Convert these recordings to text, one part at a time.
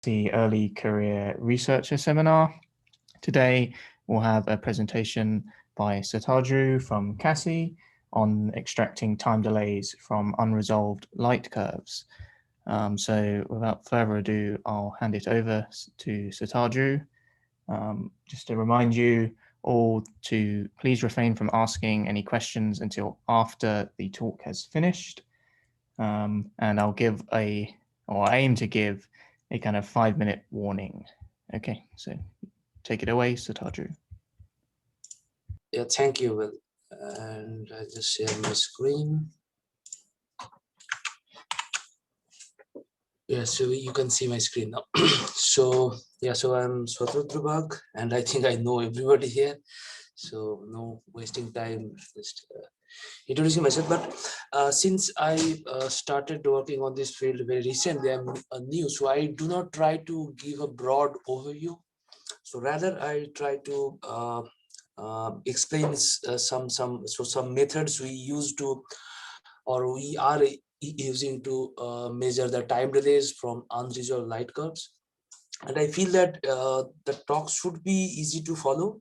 the Early Career Researcher Seminar. Today, we'll have a presentation by Satadru from CASI on extracting time delays from unresolved light curves. So without further ado, I'll hand it over to Satadru. Just to remind you all to please refrain from asking any questions until after the talk has finished. And I'll aim to give a kind of 5-minute warning. Okay, so take it away, Satadru. Yeah, thank you, Will. And I just share my screen. Yeah, so you can see my screen now. So I'm Satadru Bag, and I think I know everybody here. So no wasting time, just introducing myself. But since I started working on this field very recently, I'm new, so I do not try to give a broad overview. So rather, I try to explain some methods we use to, or we are using to measure the time delays from unresolved light curves. And I feel that the talk should be easy to follow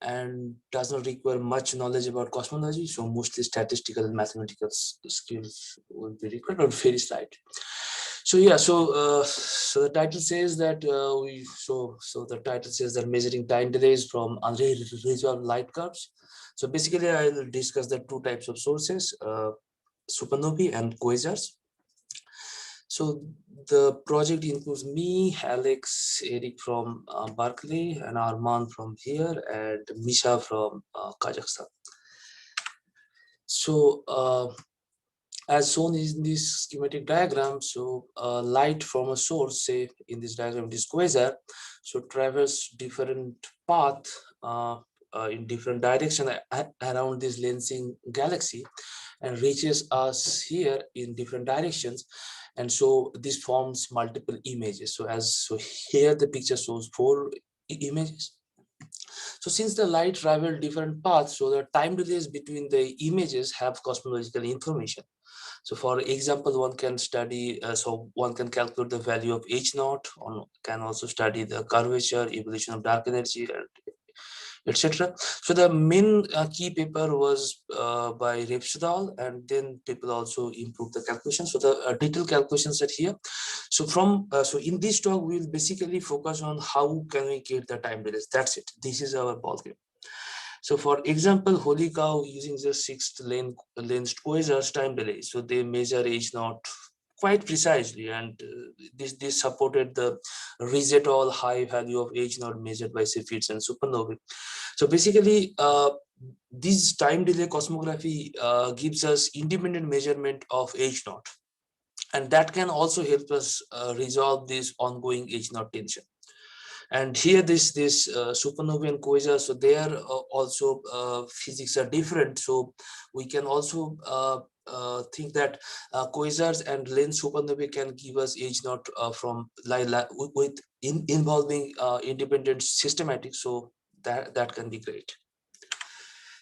and does not require much knowledge about cosmology. So mostly statistical and mathematical skills will be required, or very slight. So yeah, so the title says that the title says that measuring time delays from unresolved light curves. So basically, I will discuss the two types of sources, supernovae and quasars. So the project includes me, Alex, Eric from Berkeley, and Arman from here, and Misha from Kazakhstan. So as shown in this schematic diagram, so light from a source, say in this diagram, this quasar, so traverse different path in different direction around this lensing galaxy, and reaches us here in different directions. And so this forms multiple images. So here the picture shows 4 images. So since the light traveled different paths, so the time delays between the images have cosmological information. So for example, one can study, one can calculate the value of H naught, one can also study the curvature, evolution of dark energy, etc. So the main key paper was by Repsdal, and then people also improved the calculation. So the detailed calculations are here. So so in this talk, we will basically focus on how can we get the time delays. That's it. This is our ballgame. So for example, Holy Cow using the 6th lensed quasars time delay. So they measure H naught quite precisely, and this supported the Rizetol high value of H naught measured by Cepheids and supernovae. So basically, this time delay cosmography gives us independent measurement of H naught, and that can also help us resolve this ongoing H naught tension. And here this supernovae and quasars, so there also physics are different. So we can also think that quasars and lens supernovae can give us H naught from involving independent systematics. So that can be great.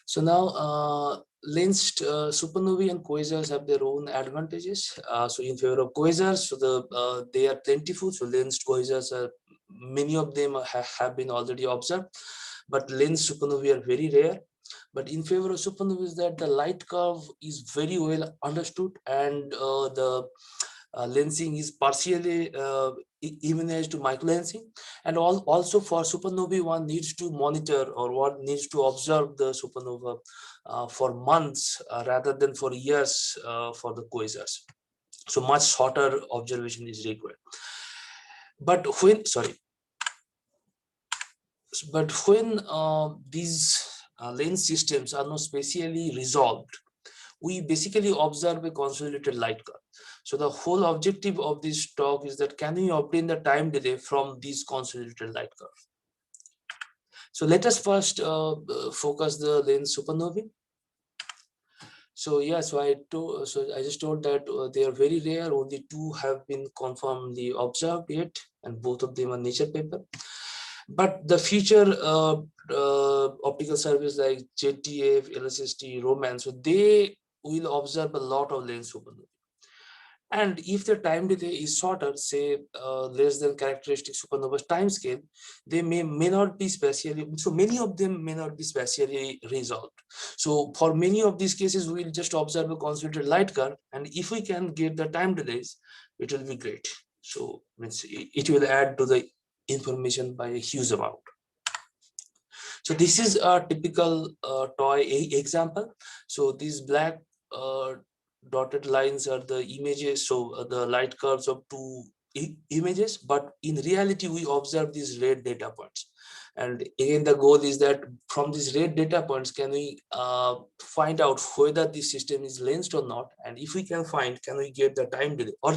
So now lensed supernovae and quasars have their own advantages. So in favor of quasars, so they are plentiful. So lensed quasars are, many of them have been already observed, but lensed supernovae are very rare. But in favor of supernovae is that the light curve is very well understood, and the lensing is partially immunized to microlensing. And also for supernovae, one needs to monitor, or one needs to observe the supernova for months rather than for years for the quasars. So much shorter observation is required. But when these lens systems are not spatially resolved, we basically observe a consolidated light curve. So the whole objective of this talk is that can we obtain the time delay from these consolidated light curve? So let us first focus the lens supernovae. So yeah, so I just told that they are very rare. Only 2 have been confirmedly observed yet, and both of them are Nature paper. But the future optical surveys like JTF, LSST, Roman, so they will observe a lot of lens supernovae. And if the time delay is shorter, say less than characteristic supernova's time scale, they may not be spatially, so many of them may not be spatially resolved. So for many of these cases, we'll just observe a concentrated light curve, and if we can get the time delays, it will be great. So it will add to the information by a huge amount. So this is a typical toy example. So these black uh, dotted lines are the images, so the light curves of two images, but in reality we observe these red data points. And again, the goal is that from these red data points, can we find out whether the system is lensed or not? And if we can find, can we get the time delay or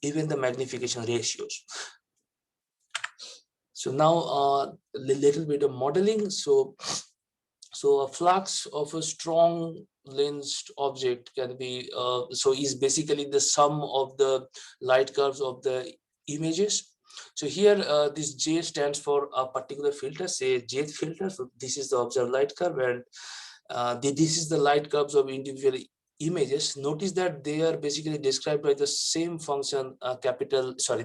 even the magnification ratios? So now a little bit of modeling. So a flux of a strong lensed object can be so is basically the sum of the light curves of the images. So here this J stands for a particular filter, say J filter. So this is the observed light curve, and this is the light curves of individual images. Notice that they are basically described by the same function,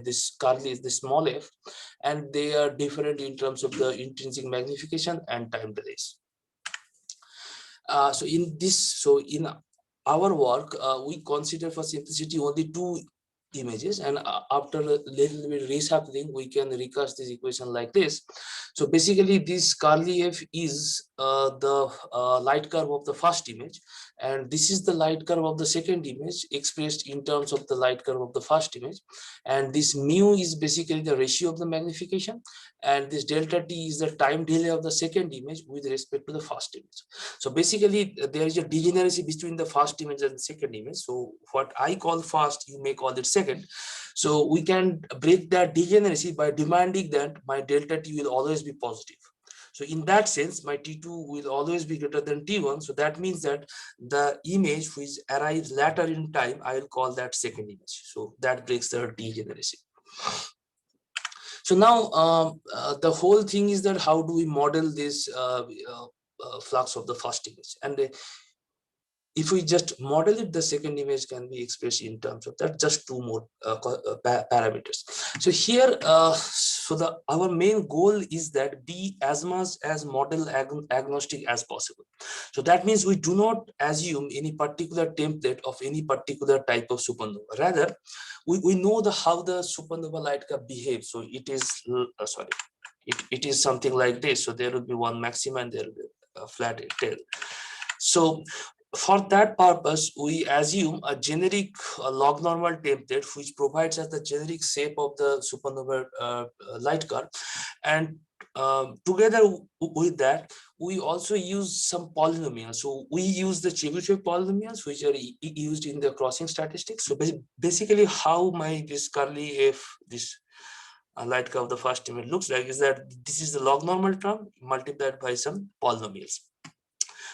this curly is the small f, and they are different in terms of the intrinsic magnification and time delays. So in our work, we consider for simplicity only two images, and after a little bit reshuffling, we can recast this equation like this. So basically, this curly f is the light curve of the first image, and this is the light curve of the second image expressed in terms of the light curve of the first image, and this mu is basically the ratio of the magnification, and this delta t is the time delay of the second image with respect to the first image. So basically, there is a degeneracy between the first image and the second image. So what I call first, you may call it second. So we can break that degeneracy by demanding that my delta t will always be positive. So in that sense, my T2 will always be greater than T1. So that means that the image which arrives later in time, I will call that second image. So that breaks the degeneracy. So now the whole thing is that how do we model this flux of the first image? And if we just model it, the second image can be expressed in terms of that, just two more parameters. So here, our main goal is that be as much as model agnostic as possible. So that means we do not assume any particular template of any particular type of supernova. Rather, we know how the supernova light curve behaves. So it is, it is something like this. So there will be one maxima and there will be a flat tail. So for that purpose, we assume a generic log normal template which provides us the generic shape of the supernova light curve, and together with that, we also use some polynomials. So we use the Chebyshev polynomials which are used in the crossing statistics. So basically, how this curly f, this light curve of the first image looks like is that this is the log normal term multiplied by some polynomials.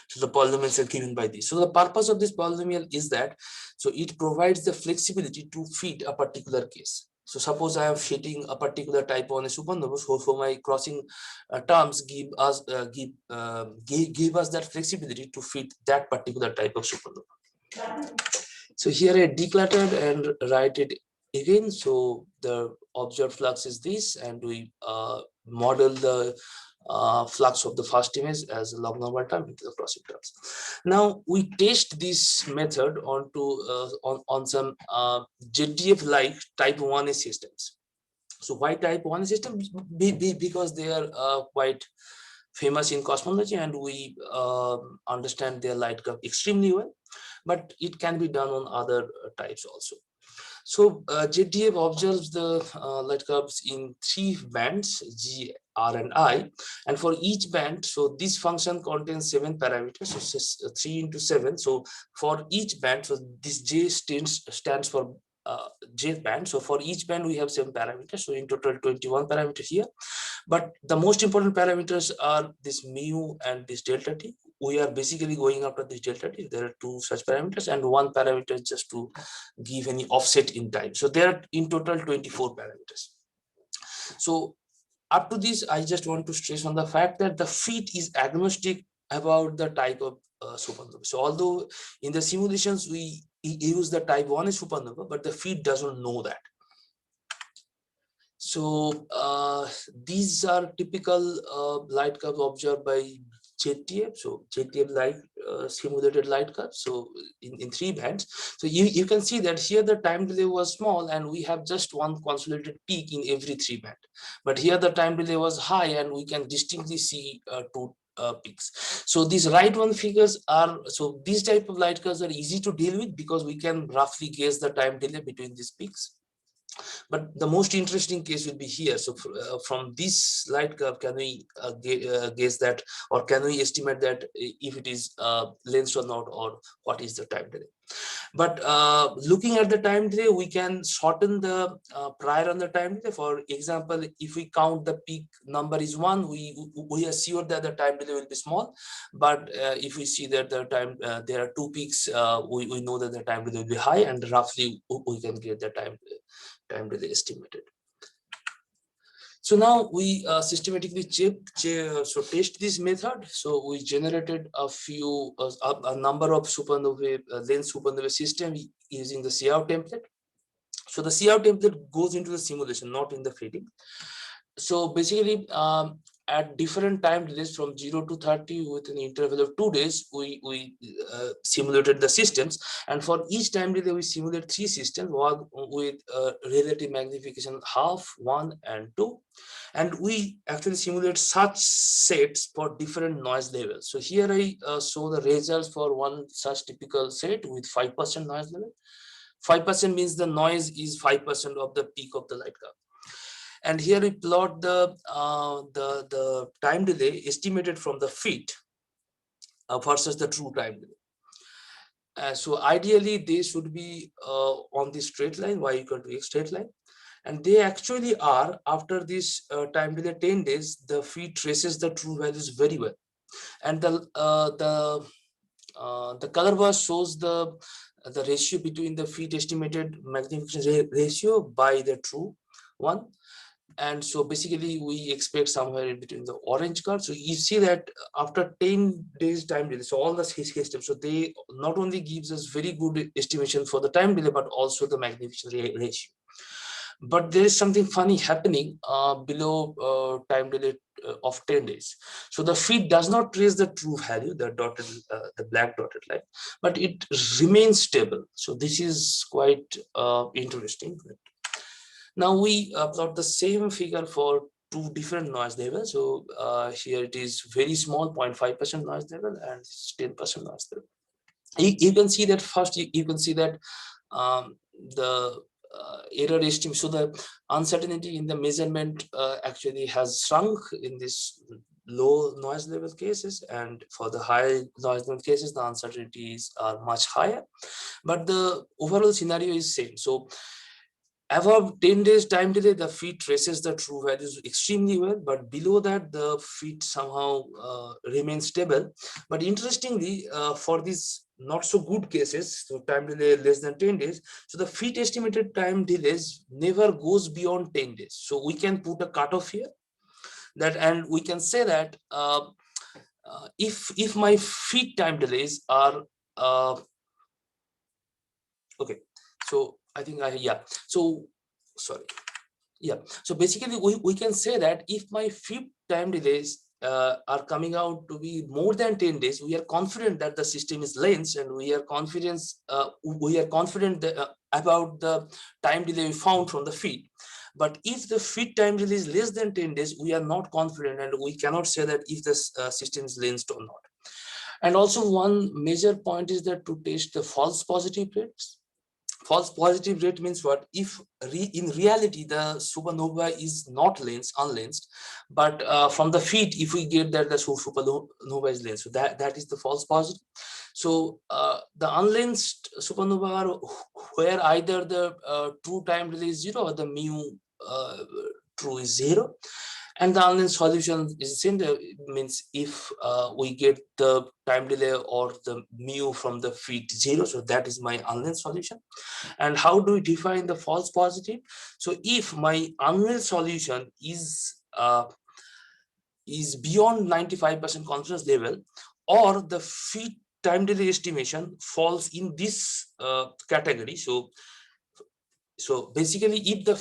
So the polynomials are given by this. So the purpose of this polynomial is that, so it provides the flexibility to fit a particular case. So suppose I am fitting a particular type on a supernova, so for my crossing terms give us that flexibility to fit that particular type of supernova. So here I decluttered and write it again. So the observed flux is this, and we model the flux of the first image as a log normal term into the crossing terms. Now we test this method onto on some ZDF like type 1A systems. So why type 1 system? Because they are quite famous in cosmology, and we understand their light curve extremely well, but it can be done on other types also. So JDF observes the light curves in 3 bands, G, R, and I, and for each band, so this function contains 7 parameters, so 3 into 7. So for each band, so this J stands for J band. So for each band, we have 7 parameters. So in total, 21 parameters here. But the most important parameters are this mu and this delta t. We are basically going after this delta t. There are 2 such parameters, and 1 parameter just to give any offset in time. So there are in total 24 parameters. So up to this, I just want to stress on the fact that the fit is agnostic about the type of supernova. So although in the simulations we use the type 1 supernova, but the feed doesn't know that. So these are typical light curves observed by JTF. So JTF light simulated light curve. So in 3 bands. So you can see that here the time delay was small and we have just one consolidated peak in every 3 band. But here the time delay was high and we can distinctly see 2 peaks. So these right one figures are, so these type of light curves are easy to deal with because we can roughly guess the time delay between these peaks. But the most interesting case will be here. So from this light curve, can we guess that, or can we estimate that if it is lensed or not, or what is the time delay? But looking at the time delay, we can shorten the prior on the time delay. For example, if we count the peak number is 1, we are sure that the time delay will be small. But if we see that the time there are 2 peaks, we know that the time delay will be high, and roughly we can get the time delay estimated. So now we systematically test this method. So we generated a number of supernovae lens supernovae system using the CR template. So the CR template goes into the simulation, not in the feeding. So basically, at different time delays from 0 to 30 with an interval of 2 days, we simulated the systems, and for each time delay we simulate 3 systems, one with relative magnification half, 1 and 2, and we actually simulate such sets for different noise levels. So here I show the results for one such typical set with 5% noise level. 5% means the noise is 5% of the peak of the light curve. And here we plot the time delay estimated from the feet versus the true time delay. So ideally they should be on this straight line, y equal to x straight line, and they actually are. After this time delay 10 days, the feed traces the true values very well, and the color bar shows the ratio between the feed estimated magnification ratio by the true one. And so basically we expect somewhere in between the orange curve. So you see that after 10 days time delay, so all the systems, so they not only gives us very good estimation for the time delay, but also the magnification ratio. But there is something funny happening below time delay of 10 days. So the feed does not trace the true value, the dotted, the black dotted line, but it remains stable. So this is quite interesting. Now we plot the same figure for 2 different noise levels. So here it is very small 0.5% noise level and 10% noise level. You can see that first, you can see that the error estimate, so the uncertainty in the measurement actually has shrunk in this low noise level cases, and for the high noise level cases the uncertainties are much higher, but the overall scenario is same. So above 10 days time delay, the feed traces the true values extremely well, but below that, the feed somehow remains stable. But interestingly, for these not so good cases, so time delay less than 10 days, so the feed estimated time delays never goes beyond 10 days. So we can put a cutoff here, that, and we can say that if my feed time delays are okay, so I think so sorry. Yeah, so basically we can say that if my fifth time delays are coming out to be more than 10 days, we are confident that the system is lensed, and we are confident that, about the time delay we found from the feed. But if the feed time delay is less than 10 days, we are not confident, and we cannot say that if the system is lensed or not. And also one major point is that to test the false positive rates. False positive rate means what? If in reality the supernova is not unlensed, but from the feed, if we get that the supernova is lensed, so that is the false positive. So the unlensed supernova are where either the true time delay is 0 or the mu true is 0. And the unlensed solution is the same. Means if we get the time delay or the mu from the feed 0, so that is my unlensed solution. And how do we define the false positive? So if my unlensed solution is beyond 95% confidence level, or the feed time delay estimation falls in this category. So basically, if the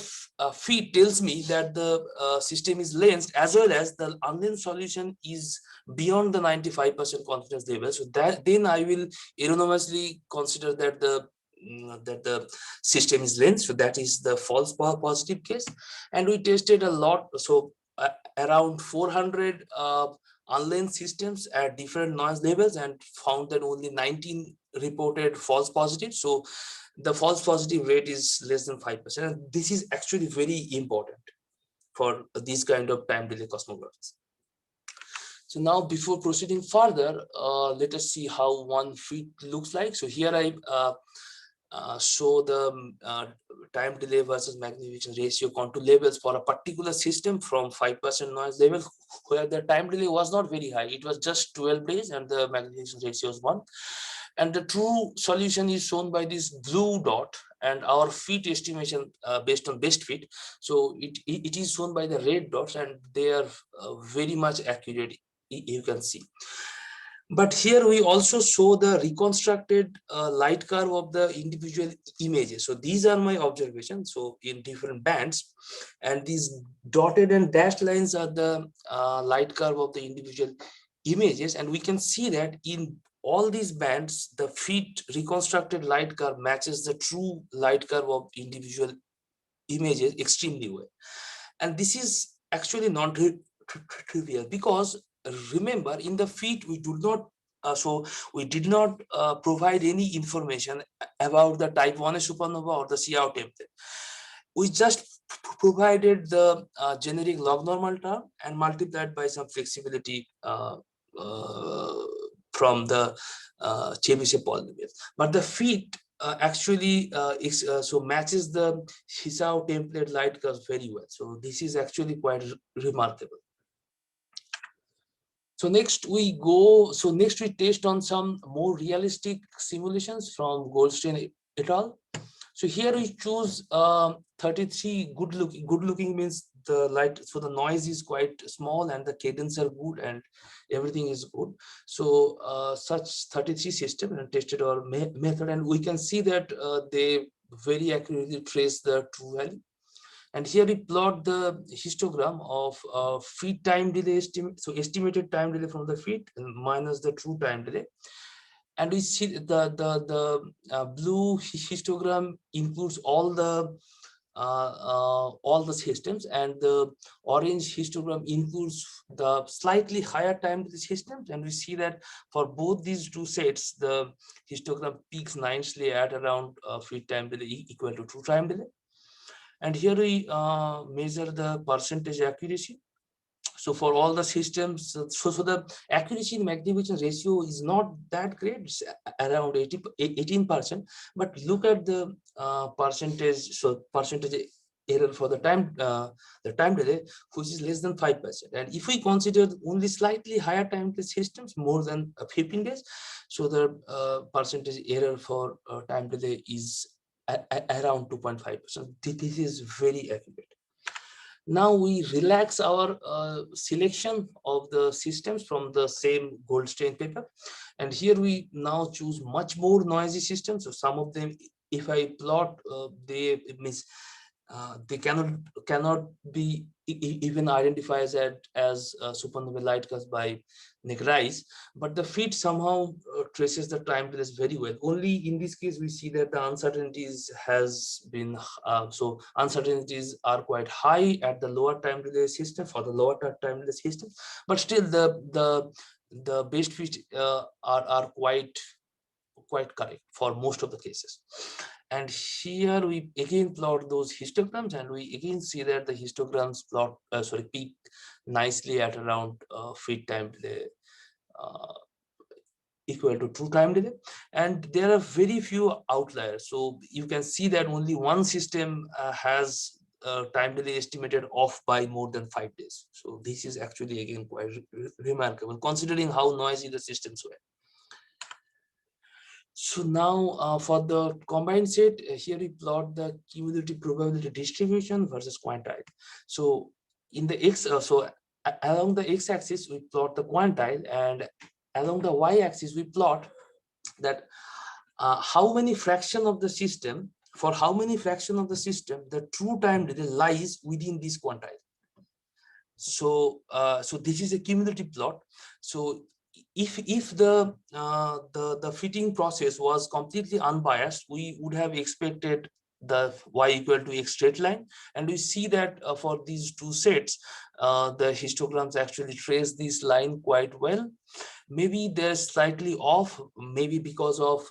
feed tells me that the system is lensed as well as the unlensed solution is beyond the 95% confidence level, so that then I will erroneously consider that the system is lensed. So that is the false positive case. And we tested a lot, so around 400 unlensed systems at different noise levels, and found that only 19 reported false positive. So the false positive rate is less than 5%. And this is actually very important for these kind of time delay cosmographs. So now, before proceeding further, let us see how one feed looks like. So here I show the time delay versus magnification ratio contour levels for a particular system from 5% noise level, where the time delay was not very high. It was just 12 days and the magnification ratio was 1. And the true solution is shown by this blue dot, and our fit estimation based on best fit. So it is shown by the red dots, and they are very much accurate, you can see. But here we also show the reconstructed light curve of the individual images. So these are my observations, so in different bands, and these dotted and dashed lines are the light curve of the individual images. And we can see that in all these bands, the fit reconstructed light curve matches the true light curve of individual images extremely well. And this is actually non-trivial, because remember, in the feed we do not we did not provide any information about the type 1a supernova or the CR template. We just provided the generic log normal term and multiplied by some flexibility from the Chebyshev polynomial. But the feed actually matches the Hisao template light curve very well. So this is actually quite remarkable. So next we test on some more realistic simulations from Goldstein et al. So here we choose 33 good looking means the light, so the noise is quite small and the cadence are good and everything is good. So such 33 system and tested our method, and we can see that they very accurately trace the true value. And here we plot the histogram of feed time delay estimate, so estimated time delay from the feed minus the true time delay. And we see the blue histogram includes all the systems, and the orange histogram includes the slightly higher time delay systems. And we see that for both these two sets, the histogram peaks nicely at around feed time delay equal to true time delay. And here we measure the percentage accuracy. So for all the systems, so the accuracy in magnification ratio is not that great, it's around 18%. But look at the percentage, so percentage error for the time delay, which is less than 5%. And if we consider only slightly higher time delay systems, more than 15 days, so the percentage error for time delay is around 2.5%. This is very accurate. Now we relax our selection of the systems from the same Goldstein paper, and here we now choose much more noisy systems. So some of them, if I plot, they cannot be even identified as supernova light cause by naked eyes, but the feed somehow traces the time delays very well. Only in this case we see that the uncertainties has been so uncertainties are quite high at the lower time delay system, for the lower time delay system, but still the best fit are quite correct for most of the cases. And here we again plot those histograms, and we again see that the histograms plot peak nicely at around feed time delay equal to true time delay, and there are very few outliers. So you can see that only one system has time delay estimated off by more than 5 days. So this is actually again quite remarkable, considering how noisy the systems were. So now for the combined set, here we plot the cumulative probability distribution versus quantile. So in the along the x-axis we plot the quantile, and along the y-axis we plot that how many fraction of the system, for how many fraction of the system, the true time delay lies within this quantile. So, so this is a cumulative plot. So, if the fitting process was completely unbiased, we would have expected the y equal to x straight line, and we see that for these two sets, the histograms actually trace this line quite well. Maybe they're slightly off, maybe because of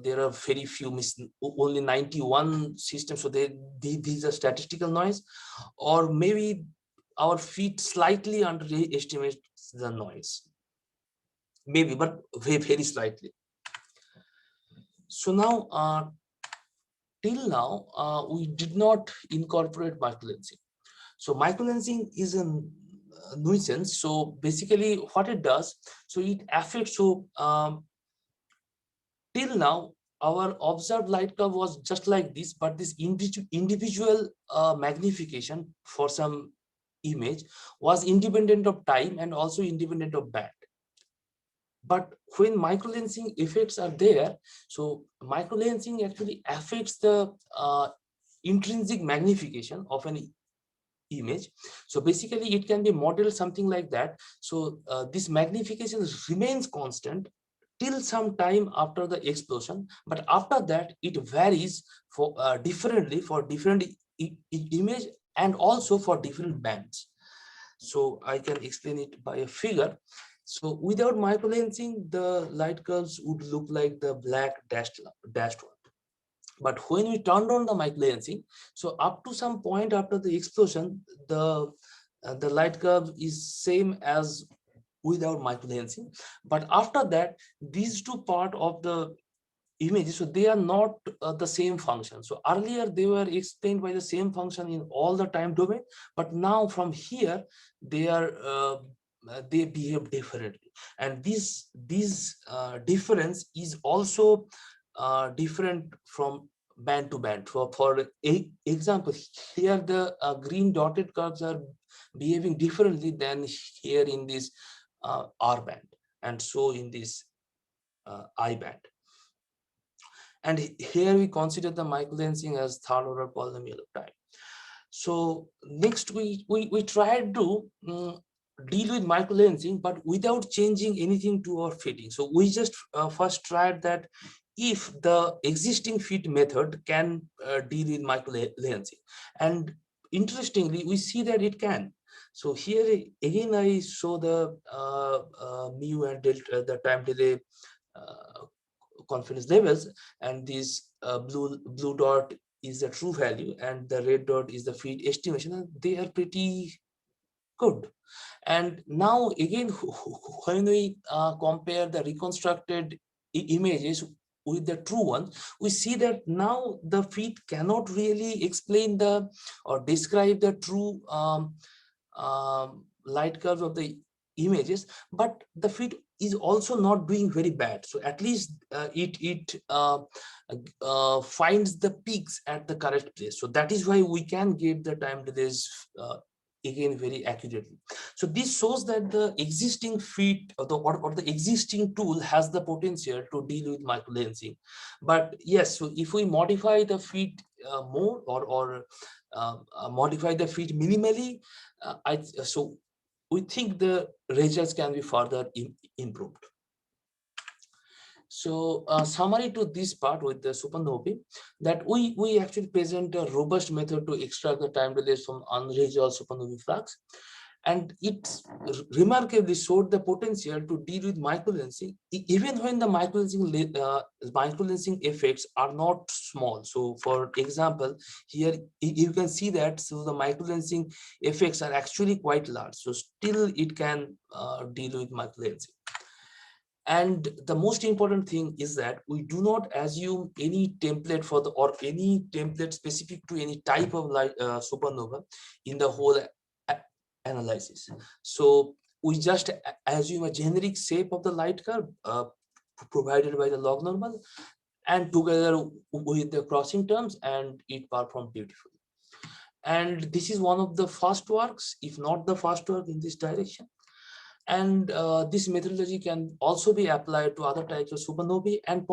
there are very few only 91 systems, so these are statistical noise, or maybe our feet slightly underestimate the noise, maybe, but very, very slightly. So now, till now, we did not incorporate microlensing. So microlensing is a nuisance. So basically what it does, so it affects, so till now, our observed light curve was just like this, but this individual magnification for some image was independent of time and also independent of band. But when microlensing effects are there, so microlensing actually affects the intrinsic magnification of an image. So basically it can be modeled something like that. So this magnification remains constant till some time after the explosion, but after that it varies for differently for different image and also for different bands. So I can explain it by a figure. So without microlensing, the light curves would look like the black dashed one. But when we turned on the microlensing, so up to some point after the explosion, the light curve is same as without microlensing. But after that, these two part of the images, so they are not the same function. So earlier they were explained by the same function in all the time domain, but now from here they are they behave differently, and this difference is also different from band to band. For example, here the green dotted curves are behaving differently than here in this R band, and so in this I band. And here we consider the microlensing as third order polynomial of time. So next we tried to deal with microlensing, but without changing anything to our fitting. So we just first tried that if the existing fit method can deal with microlensing, and interestingly we see that it can. So here again I show the mu and delta, the time delay confidence levels, and this blue dot is the true value and the red dot is the fit estimation, and they are pretty good. And now again, when we compare the reconstructed images with the true one, we see that now the fit cannot really explain the or describe the true light curves of the images, but the fit is also not doing very bad. So at least it finds the peaks at the correct place. So that is why we can get the time delays again very accurately. So this shows that the existing fit or the existing tool has the potential to deal with microlensing. But yes, so if we modify the fit more or modify the fit minimally, so we think the results can be further improved. So summary to this part with the supernovae, that we actually present a robust method to extract the time delays from unresolved supernovae flux, and it remarkably showed the potential to deal with microlensing even when the microlensing effects are not small. So for example, here you can see that so the microlensing effects are actually quite large, so still it can deal with microlensing. And the most important thing is that we do not assume any template for the or any template specific to any type of light supernova in the whole analysis. So we just assume a generic shape of the light curve provided by the log normal, and together with the crossing terms, and it performed beautifully. And this is one of the first works, if not the first work in this direction. And this methodology can also be applied to other types of supernovae, and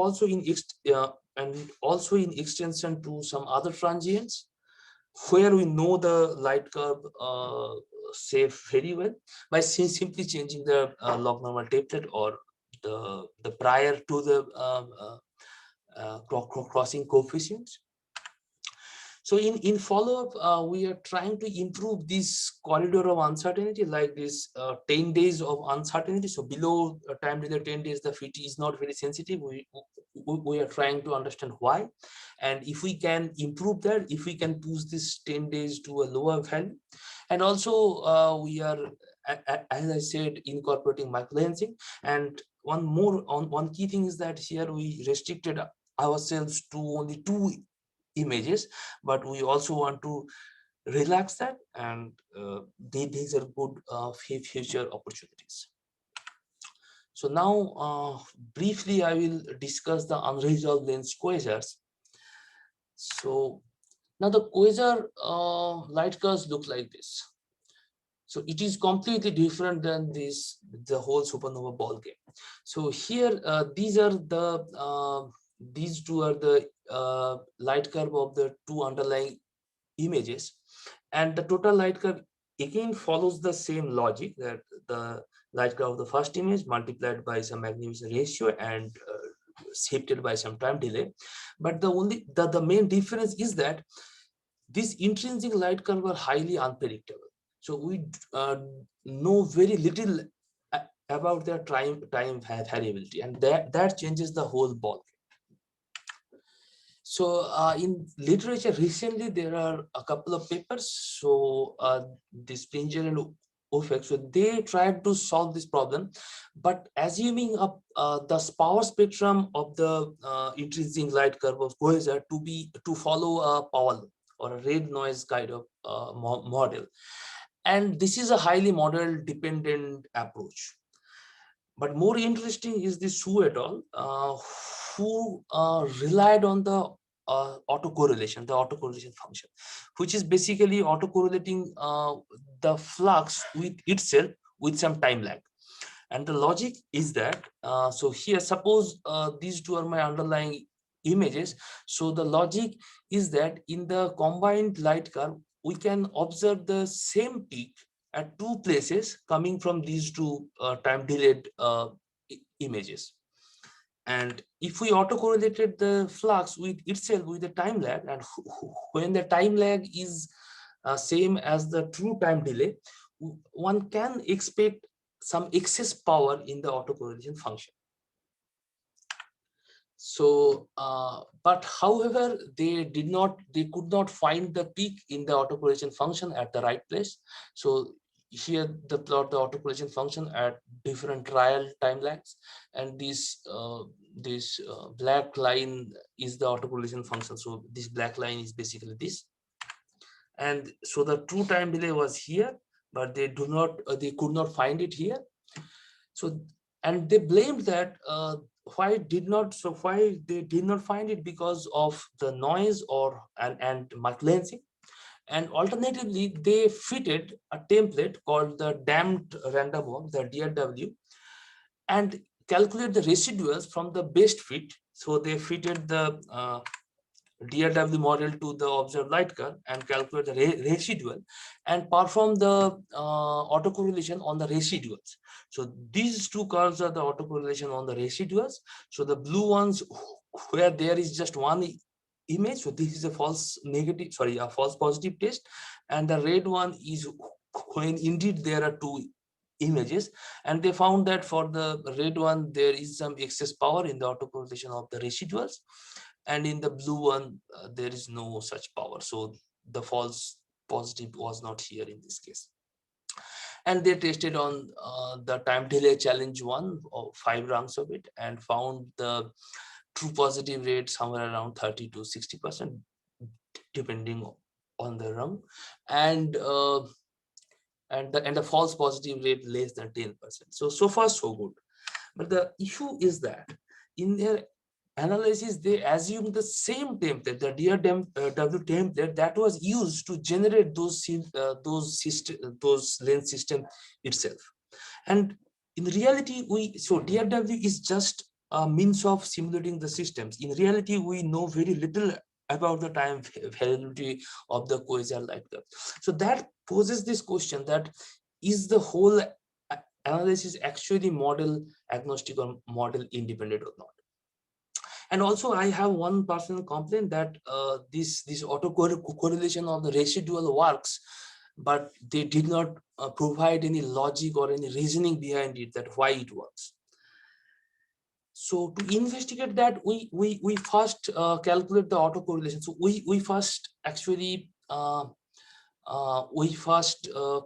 also in extension to some other transients where we know the light curve shape very well by simply changing the log normal template or the prior to the crossing coefficients. So in follow-up, we are trying to improve this corridor of uncertainty, like this 10 days of uncertainty. So below time delay 10 days, the fit is not very sensitive. We are trying to understand why. And if we can improve that, if we can push this 10 days to a lower value. And also we are, as I said, incorporating microlensing. And one key thing is that here we restricted ourselves to only 2 images, but we also want to relax that, and these are good future opportunities. So now briefly I will discuss the unresolved lens quasars. So now the quasar light curves look like this. So it is completely different than the whole supernova ball game. So here these two are the light curve of the 2 underlying images, and the total light curve again follows the same logic, that the light curve of the first image multiplied by some magnificent ratio and shifted by some time delay. But the main difference is that these intrinsic light curve are highly unpredictable. So we know very little about their time variability, and that changes the whole ball. So in literature recently, there are a couple of papers. So this Springer and Ofek, so they tried to solve this problem, but assuming up the power spectrum of the intrinsic light curve of quasar to follow a power or a red noise kind of model. And this is a highly model dependent approach. But more interesting is the Su et al., who relied on the autocorrelation function, which is basically autocorrelating the flux with itself with some time lag. And the logic is that, so here, suppose these two are my underlying images. So the logic is that in the combined light curve, we can observe the same peak at 2 places coming from these 2 time delayed images. And if we autocorrelated the flux with itself with the time lag, and when the time lag is same as the true time delay, one can expect some excess power in the autocorrelation function. So, but however, they could not find the peak in the autocorrelation function at the right place. So here the plot the autocorrelation function at different trial time lags, and this black line is the autocorrelation function. So this black line is basically this, and so the true time delay was here, but they could not find it here. So, and they blamed that why they did not find it because of the noise and microlensing. And alternatively, they fitted a template called the damped random walk, the DRW, and calculate the residuals from the best fit. So they fitted the DRW model to the observed light curve and calculate the residual and perform the autocorrelation on the residuals. So these 2 curves are the autocorrelation on the residuals. So the blue ones where there is just 1 image, so this is a false positive test, and the red one is when indeed there are 2 images, and they found that for the red one there is some excess power in the autocorrelation of the residuals, and in the blue one there is no such power. So the false positive was not here in this case. And they tested on the time delay challenge 1 or 5 rungs of it, and found the true positive rate somewhere around 30 to 60% depending on the rung, and the false positive rate less than 10%. So far so good. But the issue is that in their analysis, they assumed the same template, the DRW template that was used to generate those lens system itself. And in reality, DRW is just a means of simulating the systems. In reality, we know very little about the time variability of the quasar light curve. So that poses this question, that is the whole analysis actually model agnostic or model independent or not? And also, I have one personal complaint that this auto correlation of the residual works, but they did not provide any logic or any reasoning behind it, that why it works. So to investigate that, we first calculate the autocorrelation. So we first actually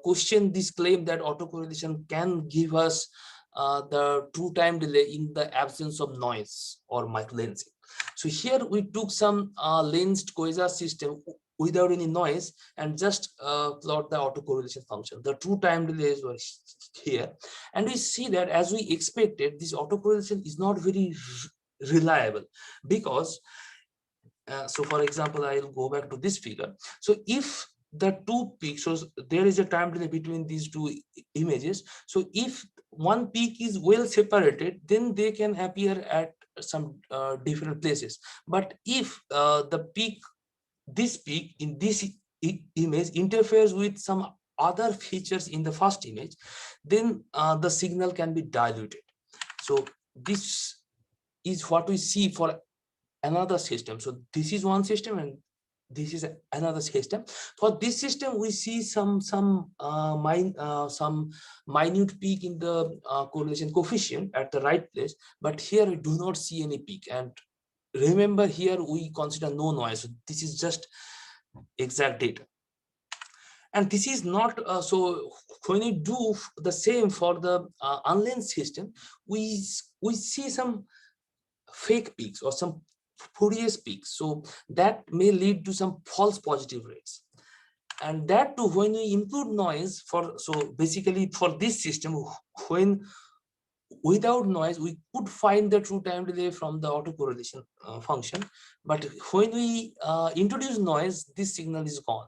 question this claim that autocorrelation can give us the true time delay in the absence of noise or microlensing. So here we took some lensed quasar system without any noise and just plot the autocorrelation function. The true time delays were here, and we see that, as we expected, this autocorrelation is not very reliable, because so for example, I'll go back to this figure. So if the two peaks, so there is a time delay between these two images. So if one peak is well separated, then they can appear at some different places. But if this peak in this image interferes with some other features in the first image, then the signal can be diluted. So this is what we see for another system. So this is one system and this is another system. For this system, we see some minute peak in the correlation coefficient at the right place, but here we do not see any peak. And remember, here we consider no noise. So this is just exact data. And this is not so when we do the same for the unlensed system, we see some fake peaks or some spurious peaks. So that may lead to some false positive rates. And that too, when we include noise for, so basically for this system, when without noise, we could find the true time delay from the autocorrelation function. But when we introduce noise, this signal is gone.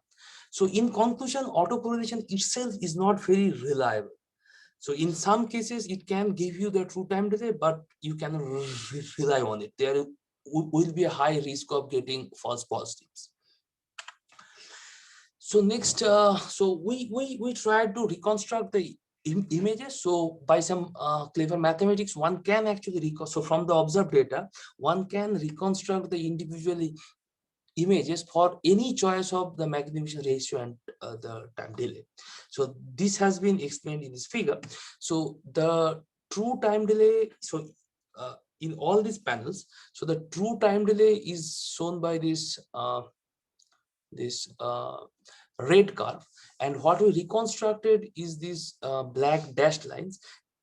So in conclusion, autocorrelation itself is not very reliable. So in some cases, it can give you the true time delay, but you cannot rely on it. There will be a high risk of getting false positives. So next, so we tried to reconstruct the images. So by some clever mathematics, one can actually so from the observed data, one can reconstruct the individual images for any choice of the magnification ratio and the time delay. So this has been explained in this figure. So the true time delay, so in all these panels, so the true time delay is shown by this red curve, and what we reconstructed is these black dashed lines,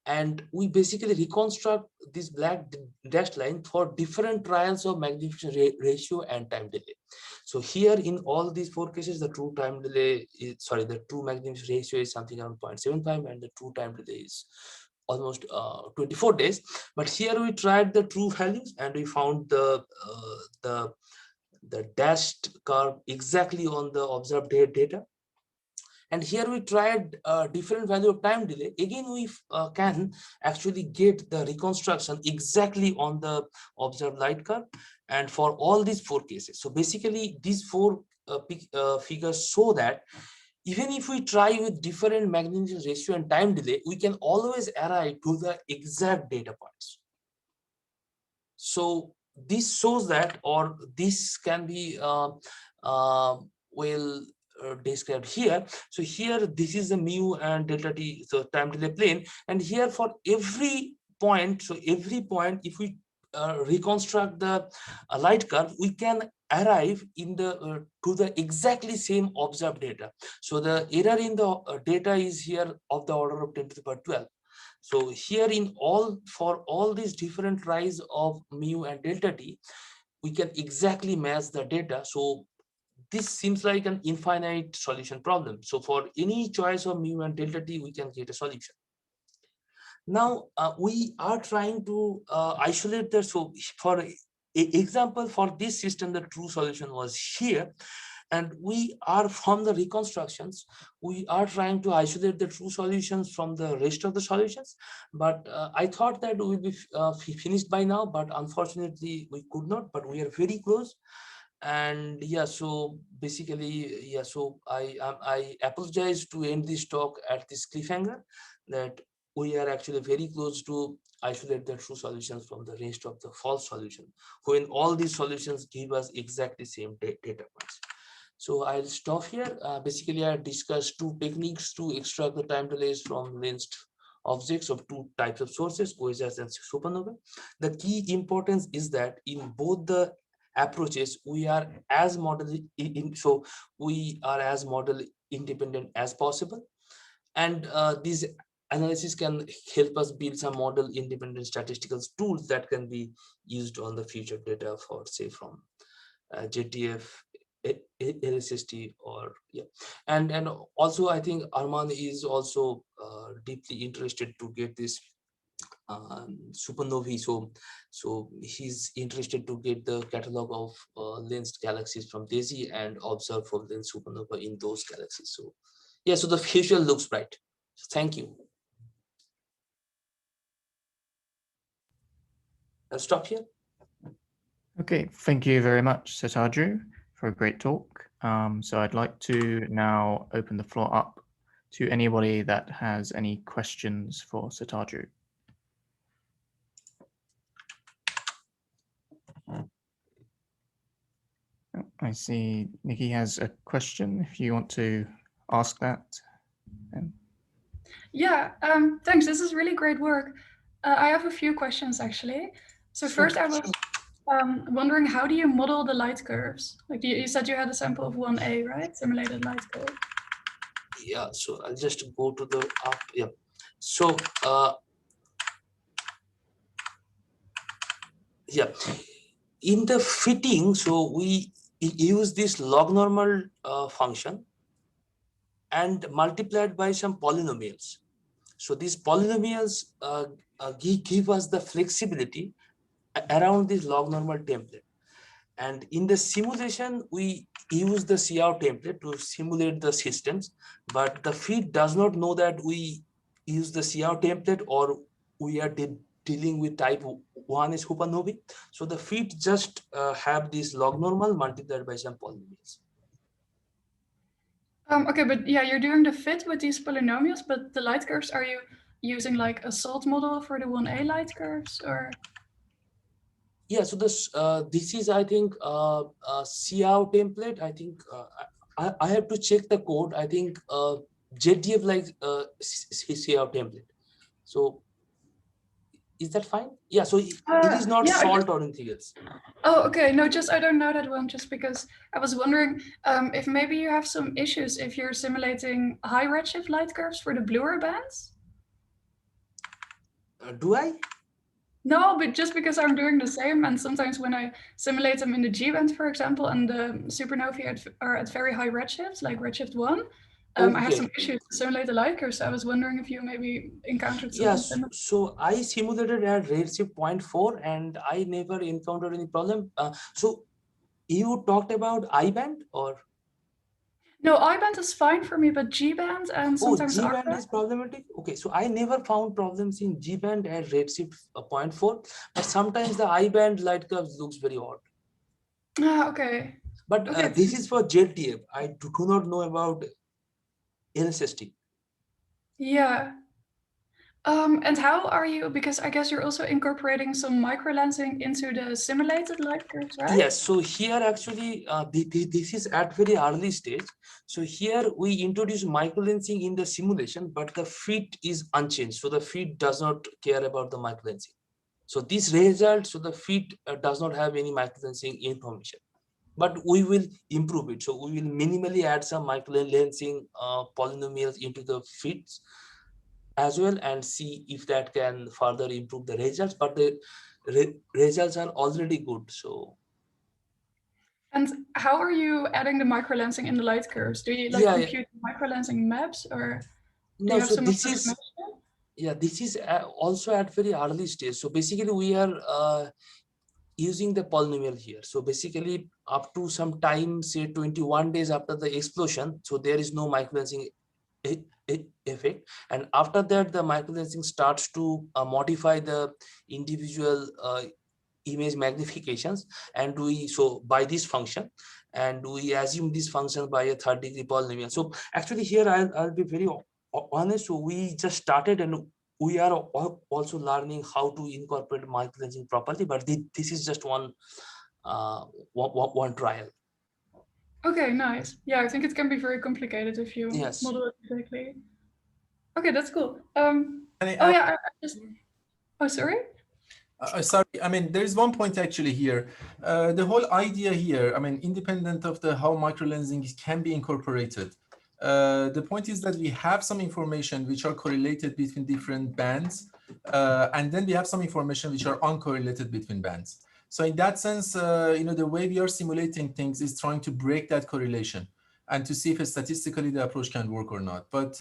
and we basically reconstruct this black dashed line for different trials of magnification ratio and time delay. So here in all these four cases, the true time delay is, sorry, the true magnification ratio is something around 0.75, and the true time delay is almost 24 days. But here we tried the true values, and we found the dashed curve exactly on the observed data. And here we tried a different value of time delay. Again, we can actually get the reconstruction exactly on the observed light curve, and for all these four cases. So basically, these four figures show that even if we try with different magnification ratio and time delay, we can always arrive to the exact data points. So this shows that, or this can be well described here. So here, this is the mu and delta t, so time delay plane, and here for every point, so every point, if we reconstruct the light curve, we can arrive in the to the exactly same observed data. So the error in the data is here of the order of 10 to the power 12. So here in all, for all these different rise of mu and delta t, we can exactly match the data. So this seems like an infinite solution problem. So for any choice of mu and delta t, we can get a solution. Now we are trying to isolate the, so for example, for this system, the true solution was here. And we are from the reconstructions, we are trying to isolate the true solutions from the rest of the solutions. But I thought that we will be finished by now, but unfortunately we could not, but we are very close. And yeah, so basically, yeah, so I apologize to end this talk at this cliffhanger, that we are actually very close to isolate the true solutions from the rest of the false solution, when all these solutions give us exactly same data points. So I'll stop here. Basically, I discussed two techniques to extract the time delays from lensed objects of two types of sources, quasars and supernovae. The key importance is that in both the approaches, we are as so we are as model independent as possible, and these analysis can help us build some model independent statistical tools that can be used on the future data for, say, from JTF, LSST, or yeah. And also I think Arman is also deeply interested to get this supernovae. So he's interested to get the catalog of lensed galaxies from DAISY and observe for lensed supernova in those galaxies. So yeah, so the future looks bright. So thank you. I'll stop here. Okay, thank you very much, Satadru, for a great talk. So I'd like to now open the floor up to anybody that has any questions for Satadru. I see Nikki has a question. If you want to ask that. Yeah, thanks. This is really great work. I have a few questions actually. So first I was wondering, how do you model the light curves? Like you said you had a sample of 1A, right? Simulated light curve. Yeah, so I'll just go to the up. Yeah. So yeah, in the fitting, so we use this log normal function and multiplied by some polynomials. So these polynomials give us the flexibility around this log normal template. And in the simulation, we use the CR template to simulate the systems, but the feed does not know that we use the CR template or we are dealing with type 1 is supernovae. So the feed just have this log normal multiplied by some polynomials. Okay, but yeah, you're doing the fit with these polynomials, but the light curves, are you using like a salt model for the 1A light curves, or? Yeah, so this is, I think, CR template. I think I have to check the code. I think JDF like CR template. So is that fine? Yeah, so it is not Yeah, salt or anything else. Oh, okay. No, just I don't know that one, just because I was wondering if maybe you have some issues if you're simulating high redshift light curves for the bluer bands. Do I? No, but just because I'm doing the same, and sometimes when I simulate them in the G band, for example, and the supernovae are at very high redshifts, like redshift 1, I have some issues to simulate the light curves. So I was wondering if you maybe encountered something similar. So I simulated at redshift 0.4 and I never encountered any problem. So you talked about I band or? No, I band is fine for me, but G band and sometimes G R band is problematic. Okay, so I never found problems in G band at redshift 0.4, but sometimes the I band light curves looks very odd. Okay. But okay. This is for JTF. I do not know about LSST. Yeah. And how are you, because I guess you're also incorporating some microlensing into the simulated light curves, right? Yes, so here actually, this is at very early stage. So here we introduce microlensing in the simulation, but the fit is unchanged. So the fit does not care about the microlensing. So this result, so the fit does not have any microlensing information, but we will improve it. So we will minimally add some microlensing polynomials into the fits as well and see if that can further improve the results, but the results are already good. So and how are you adding the microlensing in the light curves? Do you like compute microlensing maps, or do you have some this is this is also at very early stage. So basically we are using the polynomial here. So basically up to some time, say 21 days after the explosion, so there is no microlensing effect, and after that the microlensing starts to modify the individual image magnifications, and so by this function, and we assume this function by a third-degree polynomial. So actually here I'll be very honest. So we just started, and we are also learning how to incorporate microlensing properly, but this is just one trial. Okay, nice. Yeah, I think it can be very complicated if you model it exactly. Okay, that's cool. Oh, sorry? Sorry, I mean, there's one point actually here. The whole idea here, I mean, independent of how microlensing can be incorporated, the point is that we have some information which are correlated between different bands, and then we have some information which are uncorrelated between bands. So in that sense, the way we are simulating things is trying to break that correlation and to see if statistically the approach can work or not. But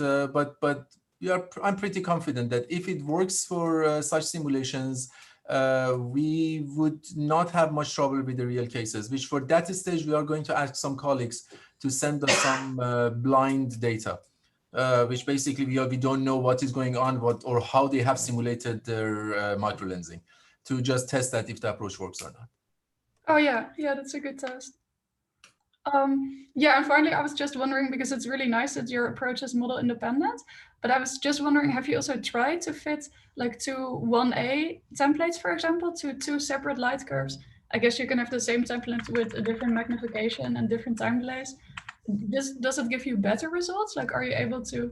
I'm pretty confident that if it works for such simulations, we would not have much trouble with the real cases, which for that stage, we are going to ask some colleagues to send us some blind data, which basically we don't know what is going on, or how they have simulated their microlensing, to just test that if the approach works or not. Oh yeah, that's a good test. Yeah, and finally, I was just wondering, because it's really nice that your approach is model independent, but I was just wondering, have you also tried to fit like two 1A templates, for example, to two separate light curves? I guess you can have the same template with a different magnification and different time delays. Does it give you better results? Like, are you able to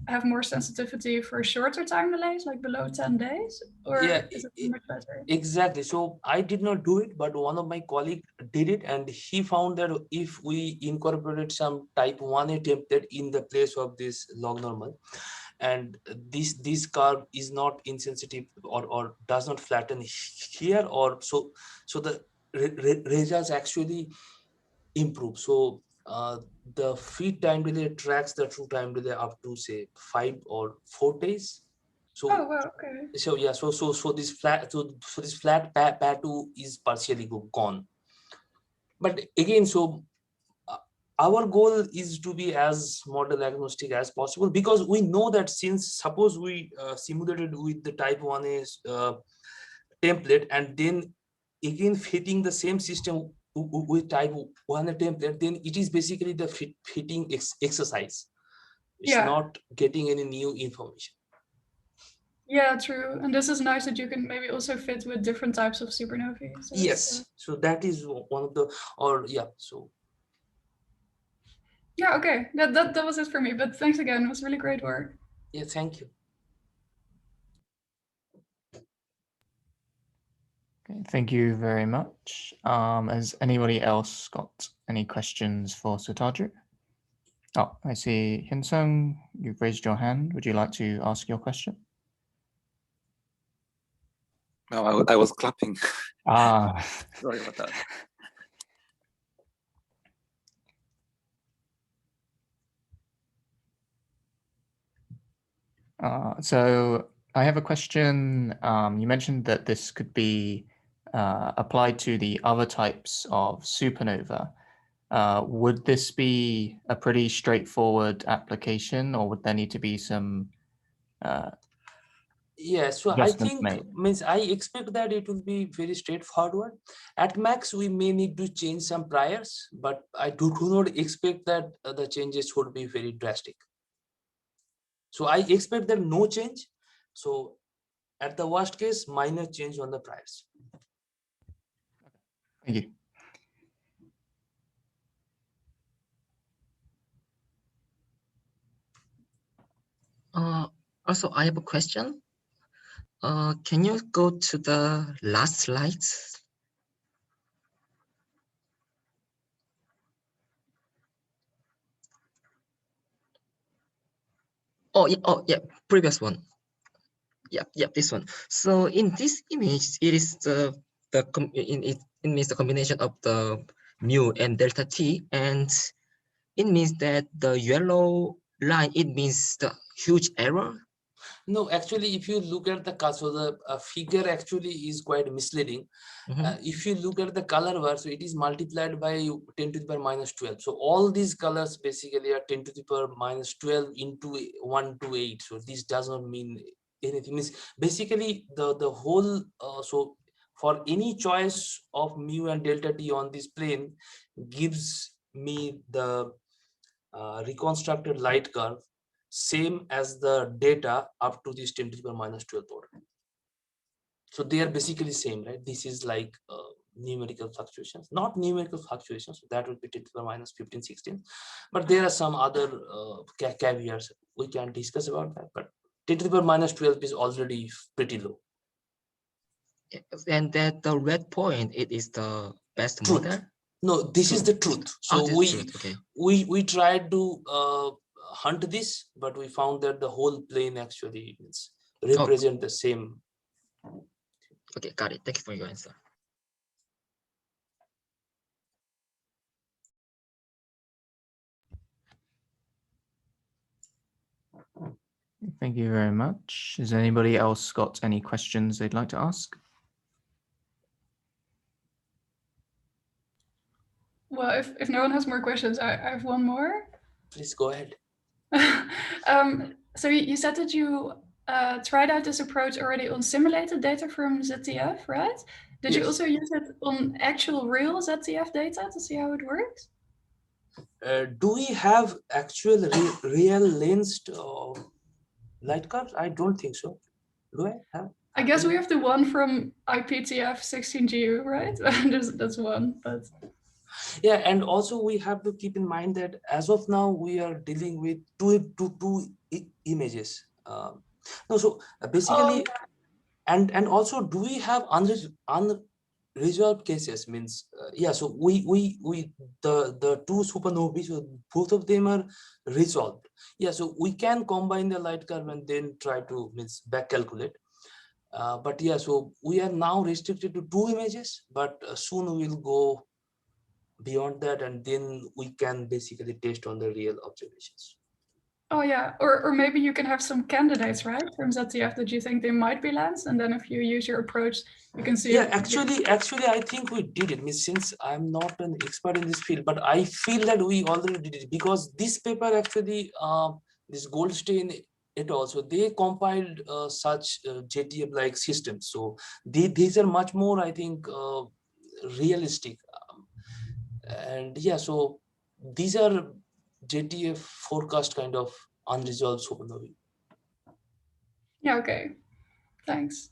have more sensitivity for shorter time delays, like below 10 days? Or is it much better? Exactly. So I did not do it, but one of my colleagues did it, and he found that if we incorporated some type 1A template in the place of this log normal, and this curve is not insensitive or does not flatten here, or so the results actually improve. So the feed time delay tracks the true time delay up to say 5 or 4 days. So okay. So yeah, so this flat, this flat pattern is partially gone. But again, so our goal is to be as model agnostic as possible, because we know that since suppose we simulated with the type 1A template, and then again fitting the same system with type 1A template, then it is basically the fitting exercise. It's not getting any new information. Yeah, true. And this is nice that you can maybe also fit with different types of supernovae. So yes. So that is one of the, so. Yeah, okay. That was it for me. But thanks again. It was really great work. Yeah, thank you. Okay, thank you very much. Has anybody else got any questions for Satadru? Oh, I see Hyun-sung, you've raised your hand. Would you like to ask your question? No, I was clapping. Sorry about that. So I have a question. You mentioned that this could be applied to the other types of supernova. Would this be a pretty straightforward application, or would there need to be some yeah, so I think I expect that it will be very straightforward. At max, we may need to change some priors, but I do not expect that the changes would be very drastic. So I expect that no change. So at the worst case, minor change on the priors. Thank you. Also, I have a question. Can you go to the last slides? Oh, yeah, previous one. Yeah, this one. So in this image, it is it means the combination of the mu and delta t, and it means that the yellow line, it means the huge error. No, actually, if you look at the so the figure actually is quite misleading. If you look at the color bar, so it is multiplied by 10 to the power minus 12. So all these colors basically are 10 to the power minus 12 into 1 to 8. So this does not mean anything. It's basically the whole. So for any choice of mu and delta t on this plane gives me the reconstructed light curve same as the data up to this 10 to the power minus 12 order. So they are basically same, right? This is like numerical fluctuations, not numerical fluctuations. So that would be 10 to the power minus 15, 16. But there are some other caveats we can discuss about that. But 10 to the power minus 12 is already pretty low. And that the red point, it is the best Truth. model? No, this is the truth. So we tried to hunt this, but we found that the whole plane actually represent the same. Okay, got it. Thank you for your answer. Thank you very much. Has anybody else got any questions they'd like to ask? Well, if no one has more questions, I have one more. Please go ahead. So you said that you tried out this approach already on simulated data from ZTF, right? Did you also use it on actual real ZTF data to see how it works? Do we have actual real lensed light curves? I don't think so. Do I have? I guess we have the one from IPTF 16GU, right? That's one, but yeah, and also we have to keep in mind that as of now we are dealing with two images. No, so basically, and also, do we have unresolved cases? Means yeah. So the two supernovae, so both of them are resolved. Yeah, so we can combine the light curve and then try to back calculate. But yeah, so we are now restricted to two images, but soon we will go beyond that, and then we can basically test on the real observations. Oh yeah, or maybe you can have some candidates, right, from ZTF that you think they might be lens, and then if you use your approach, you can see. Yeah, actually, I think we did it. Since I'm not an expert in this field, but I feel that we already did it because this paper actually, this Goldstein et al. So they compiled such JTF-like systems. So these are much more, I think, realistic. And yeah, so these are JTF forecast kind of unresolved supernovae. Yeah, okay. Thanks.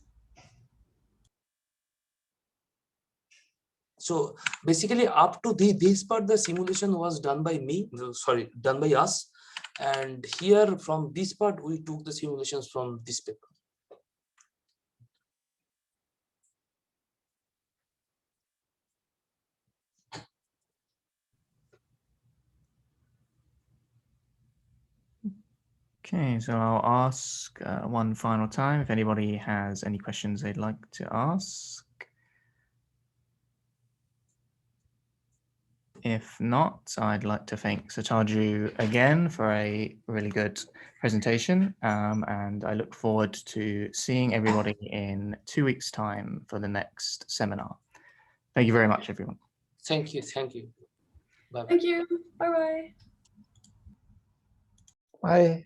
So basically up to this part, the simulation was done by me, done by us. And here from this part, we took the simulations from this paper. Okay, so I'll ask one final time if anybody has any questions they'd like to ask. If not, I'd like to thank Satadru again for a really good presentation, and I look forward to seeing everybody in 2 weeks' time for the next seminar. Thank you very much, everyone. Thank you. Thank you. Bye-bye. Thank you. Bye-bye. Bye.